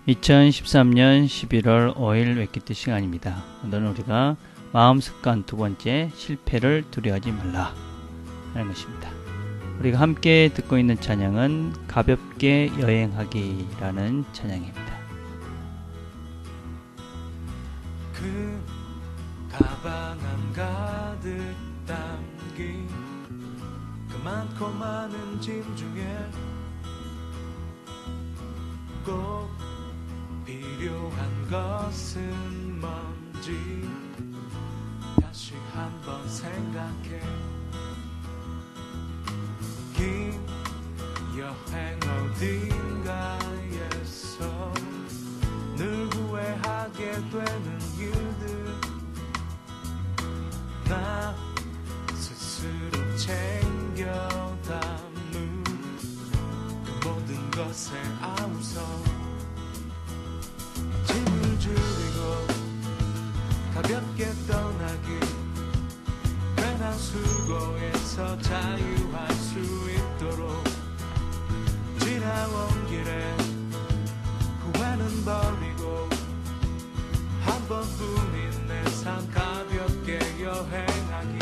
2013년 11월 5일 웨키트 시간입니다. 오늘은 우리가 마음습관 두 번째, 실패를 두려워하지 말라 하는 것입니다. 우리가 함께 듣고 있는 찬양은 가볍게 여행하기라는 찬양입니다. 그 가방 안 가득 담긴 그 많고 많은 짐 중에 꼭 필요한 것은 뭔지 다시 한번 생각해. 긴 여행 어딘가에서 늘 후회하게 되는 일들 나 스스로 챙겨 담은 그 모든 것에 아우성 짐을 줄이고 가볍게 떠나기 괜한 수고에서 자유할 수 있도록 지나온 길에 후회는 버리고 한 번뿐인 내 삶 가볍게 여행하기.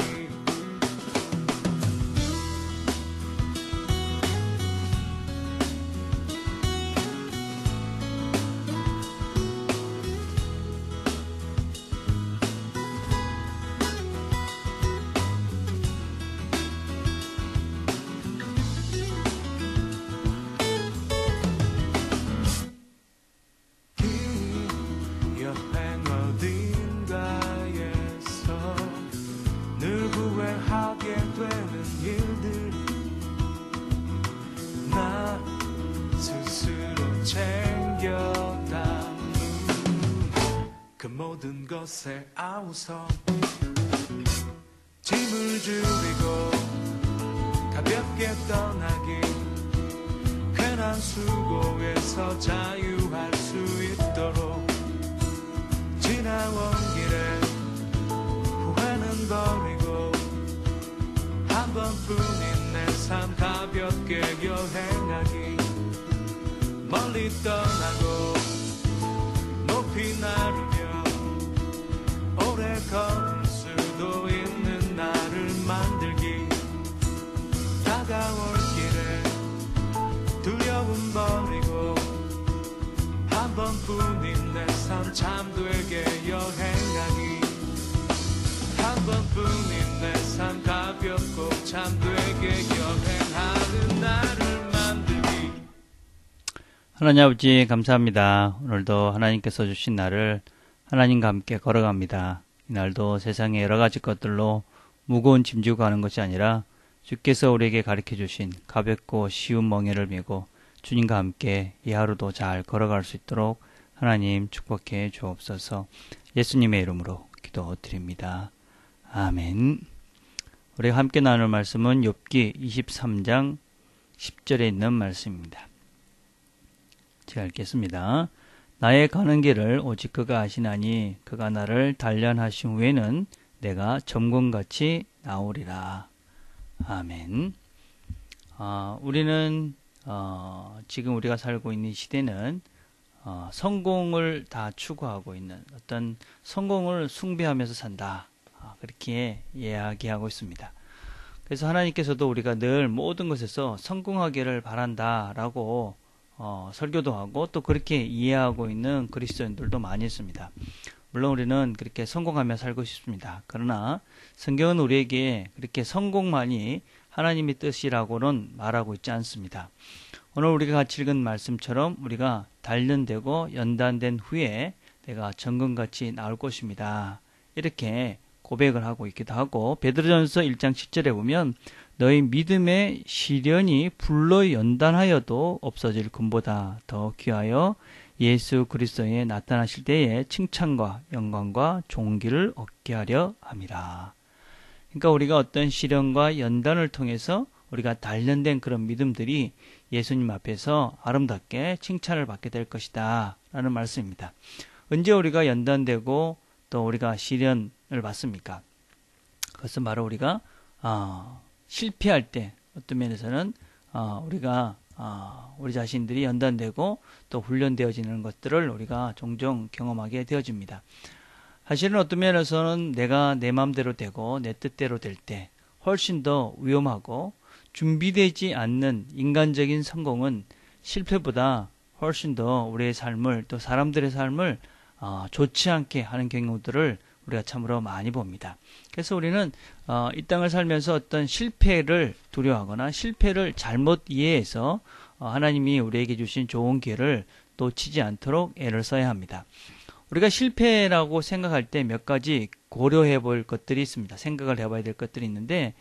모든 것에 아우성 짐을 줄이고 가볍게 떠나기 괜한 수고에서 자유할 수 있도록 지나온 길에 후회는 버리고 한 번뿐인 내 삶 가볍게 여행하기. 멀리 떠나고 높이 나르며 오래 걸을 수도 있는 나를 만들기. 다가올 길에 두려움 버리고 한 번뿐인 내 삶 참 되게 여행하기. 한 번뿐인 내 삶 가볍고 참 되게 여행하는 나를 만들기. 하나님 아버지 감사합니다. 오늘도 하나님께서 주신 날을 하나님과 함께 걸어갑니다. 이날도 세상의 여러 가지 것들로 무거운 짐 지고 가는 것이 아니라 주께서 우리에게 가르쳐 주신 가볍고 쉬운 멍에를 메고 주님과 함께 이 하루도 잘 걸어갈 수 있도록 하나님 축복해 주옵소서. 예수님의 이름으로 기도드립니다. 아멘. 우리가 함께 나눌 말씀은 욥기 23장 10절에 있는 말씀입니다. 제가 읽겠습니다. 나의 가는 길을 오직 그가 아시나니 그가 나를 단련하신 후에는 내가 점검같이 나오리라. 아멘. 우리는 지금 우리가 살고 있는 시대는 성공을 다 추구하고 있는 어떤 성공을 숭배하면서 산다. 그렇게 이야기하고 있습니다. 그래서 하나님께서도 우리가 늘 모든 것에서 성공하기를 바란다라고 설교도 하고 또 그렇게 이해하고 있는 그리스도인들도 많이 있습니다. 물론 우리는 그렇게 성공하며 살고 싶습니다. 그러나 성경은 우리에게 그렇게 성공만이 하나님의 뜻이라고는 말하고 있지 않습니다. 오늘 우리가 같이 읽은 말씀처럼 우리가 단련되고 연단된 후에 내가 정금같이 나올 것입니다. 이렇게 고백을 하고 있기도 하고, 베드로전서 1장 10절에 보면 너희 믿음의 시련이 불로 연단하여도 없어질 금보다 더 귀하여 예수 그리스도에 나타나실 때에 칭찬과 영광과 존귀를 얻게 하려 함이라. 그러니까 우리가 어떤 시련과 연단을 통해서 우리가 단련된 그런 믿음들이 예수님 앞에서 아름답게 칭찬을 받게 될 것이다 라는 말씀입니다. 언제 우리가 연단되고 또 우리가 시련을 받습니까? 그것은 바로 우리가 실패할 때, 어떤 면에서는 우리가 우리 자신들이 연단되고 또 훈련되어지는 것들을 우리가 종종 경험하게 되어집니다. 사실은 어떤 면에서는 내가 내 마음대로 되고 내 뜻대로 될 때 훨씬 더 위험하고 준비되지 않는 인간적인 성공은 실패보다 훨씬 더 우리의 삶을 또 사람들의 삶을 좋지 않게 하는 경우들을 우리가 참으로 많이 봅니다. 그래서 우리는 이 땅을 살면서 어떤 실패를 두려워하거나 실패를 잘못 이해해서 하나님이 우리에게 주신 좋은 기회를 놓치지 않도록 애를 써야 합니다. 우리가 실패라고 생각할 때 몇 가지 고려해 볼 것들이 있습니다. 생각을 해봐야 될 것들이 있는데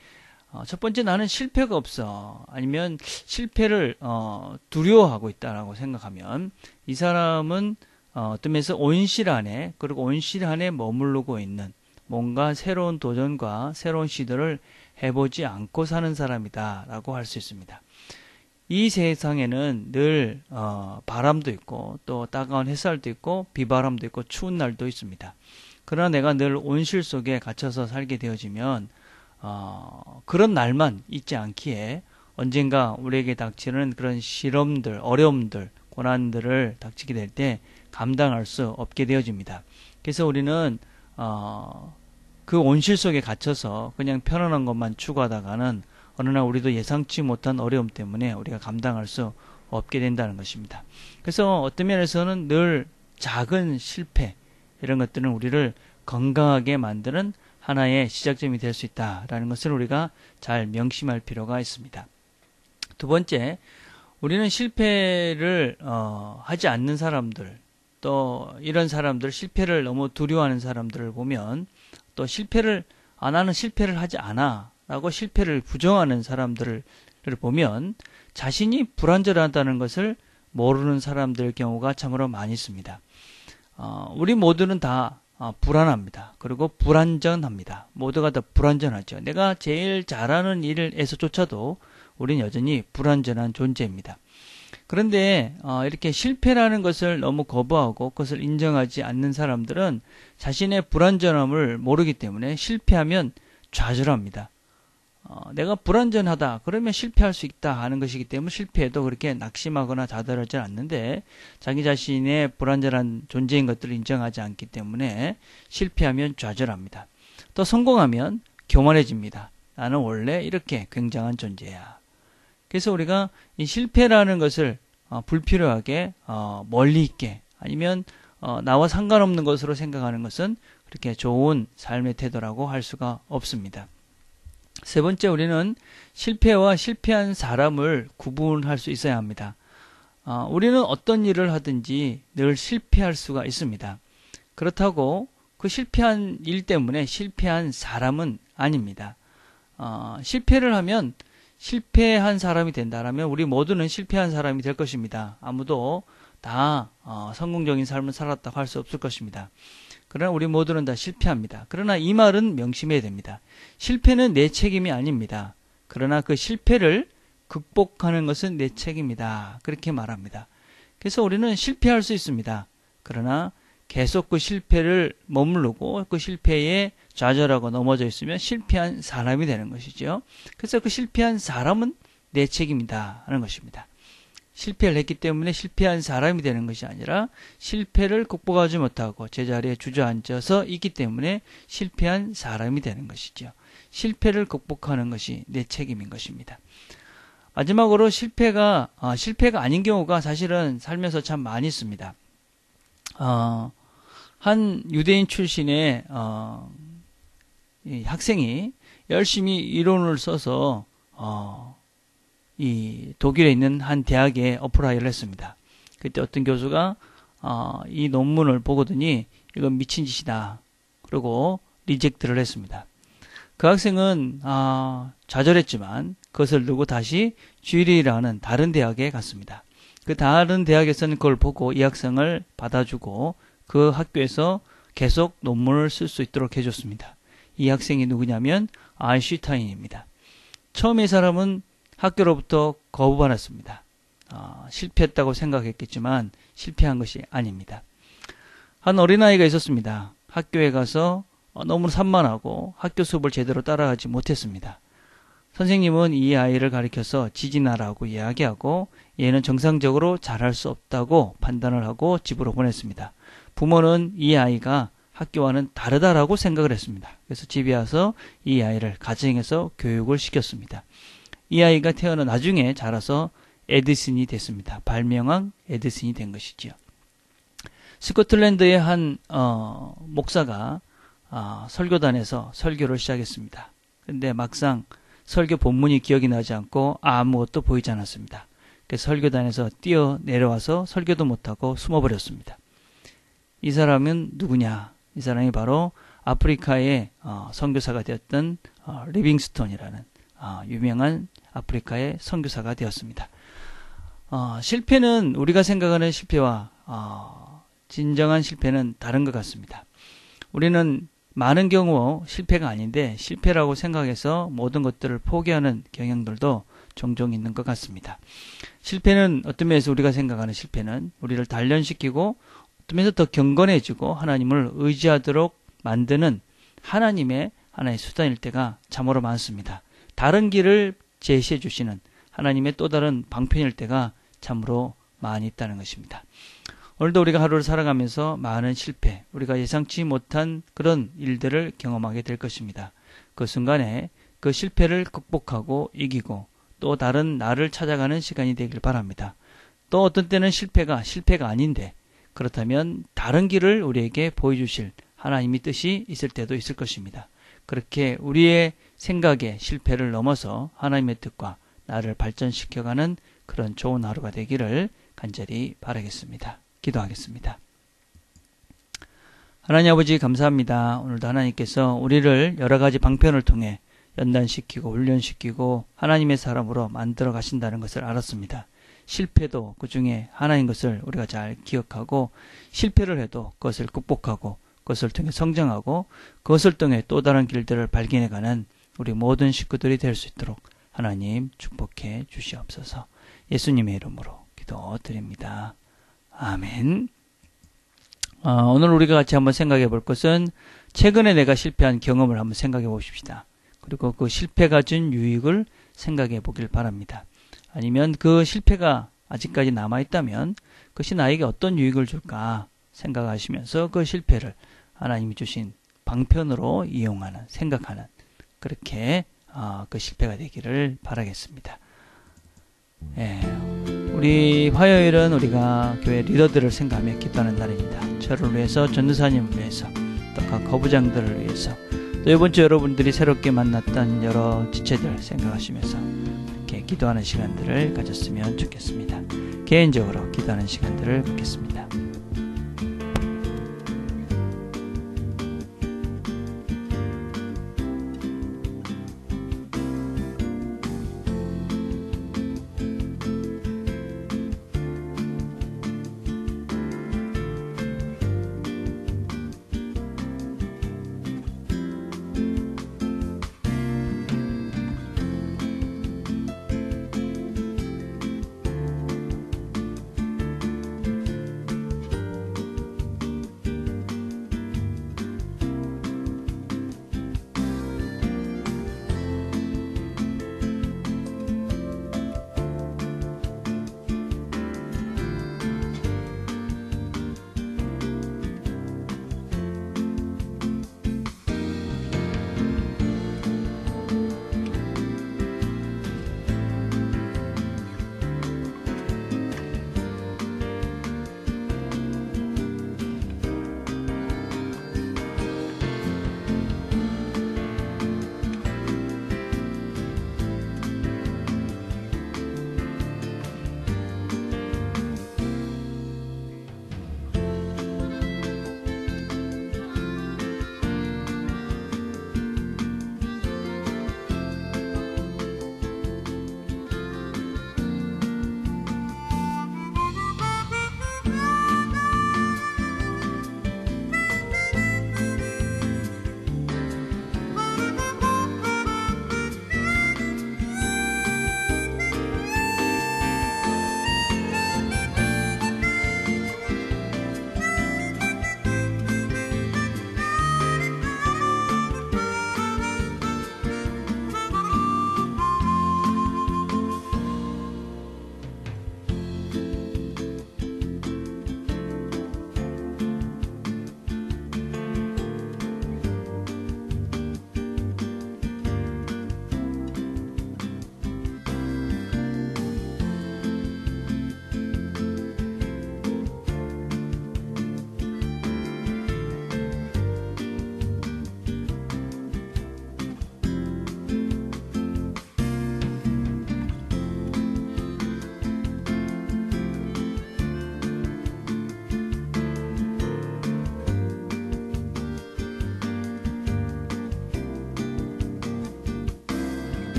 첫 번째, 나는 실패가 없어. 아니면 실패를 두려워하고 있다라고 생각하면 이 사람은 어떤 면에서 온실 안에, 그리고 온실 안에 머무르고 있는 뭔가 새로운 도전과 새로운 시도를 해보지 않고 사는 사람이다 라고 할 수 있습니다. 이 세상에는 늘 바람도 있고 또 따가운 햇살도 있고 비바람도 있고 추운 날도 있습니다. 그러나 내가 늘 온실 속에 갇혀서 살게 되어지면 그런 날만 있지 않기에 언젠가 우리에게 닥치는 그런 시험들, 어려움들, 고난들을 닥치게 될 때 감당할 수 없게 되어집니다. 그래서 우리는 그 온실 속에 갇혀서 그냥 편안한 것만 추구하다가는 어느 날 우리도 예상치 못한 어려움 때문에 우리가 감당할 수 없게 된다는 것입니다. 그래서 어떤 면에서는 늘 작은 실패, 이런 것들은 우리를 건강하게 만드는 하나의 시작점이 될 수 있다라는 것을 우리가 잘 명심할 필요가 있습니다. 두 번째, 우리는 실패를 하지 않는 사람들, 또 이런 사람들, 실패를 너무 두려워하는 사람들을 보면, 또 실패를 나는 실패를 하지 않아 라고 실패를 부정하는 사람들을 보면 자신이 불완전하다는 것을 모르는 사람들 경우가 참으로 많이 있습니다. 우리 모두는 다 불안합니다. 그리고 불완전합니다. 모두가 다 불완전하죠. 내가 제일 잘하는 일에서조차도 우리는 여전히 불완전한 존재입니다. 그런데 이렇게 실패라는 것을 너무 거부하고 그것을 인정하지 않는 사람들은 자신의 불완전함을 모르기 때문에 실패하면 좌절합니다. 내가 불완전하다 그러면 실패할 수 있다 하는 것이기 때문에 실패해도 그렇게 낙심하거나 좌절하지 않는데, 자기 자신의 불완전한 존재인 것들을 인정하지 않기 때문에 실패하면 좌절합니다. 또 성공하면 교만해집니다. 나는 원래 이렇게 굉장한 존재야. 그래서 우리가 이 실패라는 것을 불필요하게 멀리 있게, 아니면 나와 상관없는 것으로 생각하는 것은 그렇게 좋은 삶의 태도라고 할 수가 없습니다. 세 번째, 우리는 실패와 실패한 사람을 구분할 수 있어야 합니다. 우리는 어떤 일을 하든지 늘 실패할 수가 있습니다. 그렇다고 그 실패한 일 때문에 실패한 사람은 아닙니다. 실패를 하면 실패한 사람이 된다라면 우리 모두는 실패한 사람이 될 것입니다. 아무도 다 성공적인 삶을 살았다고 할 수 없을 것입니다. 그러나 우리 모두는 다 실패합니다. 그러나 이 말은 명심해야 됩니다. 실패는 내 책임이 아닙니다. 그러나 그 실패를 극복하는 것은 내 책임이다. 그렇게 말합니다. 그래서 우리는 실패할 수 있습니다. 그러나 계속 그 실패를 머무르고 그 실패에 좌절하고 넘어져 있으면 실패한 사람이 되는 것이죠. 그래서 그 실패한 사람은 내 책임이다 하는 것입니다. 실패를 했기 때문에 실패한 사람이 되는 것이 아니라 실패를 극복하지 못하고 제자리에 주저앉아서 있기 때문에 실패한 사람이 되는 것이죠. 실패를 극복하는 것이 내 책임인 것입니다. 마지막으로 실패가 아닌 경우가 사실은 살면서 참 많이 있습니다. 한 유대인 출신의 이 학생이 열심히 이론을 써서 이 독일에 있는 한 대학에 어플라이를 했습니다. 그때 어떤 교수가 이 논문을 보고더니 이건 미친 짓이다. 그리고 리젝트를 했습니다. 그 학생은 좌절했지만 그것을 두고 다시 쥐리라는 다른 대학에 갔습니다. 그 다른 대학에서는 그걸 보고 이 학생을 받아주고 그 학교에서 계속 논문을 쓸 수 있도록 해줬습니다. 이 학생이 누구냐면 아인슈타인입니다. 처음에 이 사람은 학교로부터 거부받았습니다. 실패했다고 생각했겠지만 실패한 것이 아닙니다. 한 어린아이가 있었습니다. 학교에 가서 너무 산만하고 학교 수업을 제대로 따라가지 못했습니다. 선생님은 이 아이를 가리켜서 지진아라고 이야기하고 얘는 정상적으로 잘할 수 없다고 판단을 하고 집으로 보냈습니다. 부모는 이 아이가 학교와는 다르다라고 생각을 했습니다. 그래서 집에 와서 이 아이를 가정에서 교육을 시켰습니다. 이 아이가 태어나 나중에 자라서 에디슨이 됐습니다. 발명왕 에디슨이 된 것이지요. 스코틀랜드의 한 목사가 설교단에서 설교를 시작했습니다. 그런데 막상 설교 본문이 기억이 나지 않고 아무것도 보이지 않았습니다. 그래서 설교단에서 뛰어 내려와서 설교도 못하고 숨어버렸습니다. 이 사람은 누구냐? 이 사람이 바로 아프리카의 선교사가 되었던 리빙스톤이라는 유명한 아프리카의 선교사가 되었습니다. 실패는 우리가 생각하는 실패와 진정한 실패는 다른 것 같습니다. 우리는 많은 경우 실패가 아닌데 실패라고 생각해서 모든 것들을 포기하는 경향들도 종종 있는 것 같습니다. 실패는 어떤 면에서 우리가 생각하는 실패는 우리를 단련시키고 어떤 면에서 더 경건해지고 하나님을 의지하도록 만드는 하나님의 하나의 수단일 때가 참으로 많습니다. 다른 길을 제시해 주시는 하나님의 또 다른 방편일 때가 참으로 많이 있다는 것입니다. 오늘도 우리가 하루를 살아가면서 많은 실패, 우리가 예상치 못한 그런 일들을 경험하게 될 것입니다. 그 순간에 그 실패를 극복하고 이기고 또 다른 나를 찾아가는 시간이 되길 바랍니다. 또 어떤 때는 실패가 아닌데 그렇다면 다른 길을 우리에게 보여주실 하나님의 뜻이 있을 때도 있을 것입니다. 그렇게 우리의 생각의 실패를 넘어서 하나님의 뜻과 나를 발전시켜가는 그런 좋은 하루가 되기를 간절히 바라겠습니다. 기도하겠습니다. 하나님 아버지 감사합니다. 오늘도 하나님께서 우리를 여러 가지 방편을 통해 연단시키고 훈련시키고 하나님의 사람으로 만들어 가신다는 것을 알았습니다. 실패도 그 중에 하나인 것을 우리가 잘 기억하고 실패를 해도 그것을 극복하고 그것을 통해 성장하고 그것을 통해 또 다른 길들을 발견해가는 우리 모든 식구들이 될 수 있도록 하나님 축복해 주시옵소서. 예수님의 이름으로 기도드립니다. 아멘. 오늘 우리가 같이 한번 생각해 볼 것은 최근에 내가 실패한 경험을 한번 생각해 보십시다. 그리고 그 실패가 준 유익을 생각해 보길 바랍니다. 아니면 그 실패가 아직까지 남아있다면 그것이 나에게 어떤 유익을 줄까 생각하시면서 그 실패를 하나님이 주신 방편으로 이용하는, 생각하는 그렇게 그 실패가 되기를 바라겠습니다. 우리 화요일은 우리가 교회 리더들을 생각하며 기도하는 날입니다. 저를 위해서, 전도사님을 위해서, 또 각 거부장들을 위해서, 또 이번 주 여러분들이 새롭게 만났던 여러 지체들 생각하시면서 이렇게 기도하는 시간들을 가졌으면 좋겠습니다. 개인적으로 기도하는 시간들을 갖겠습니다.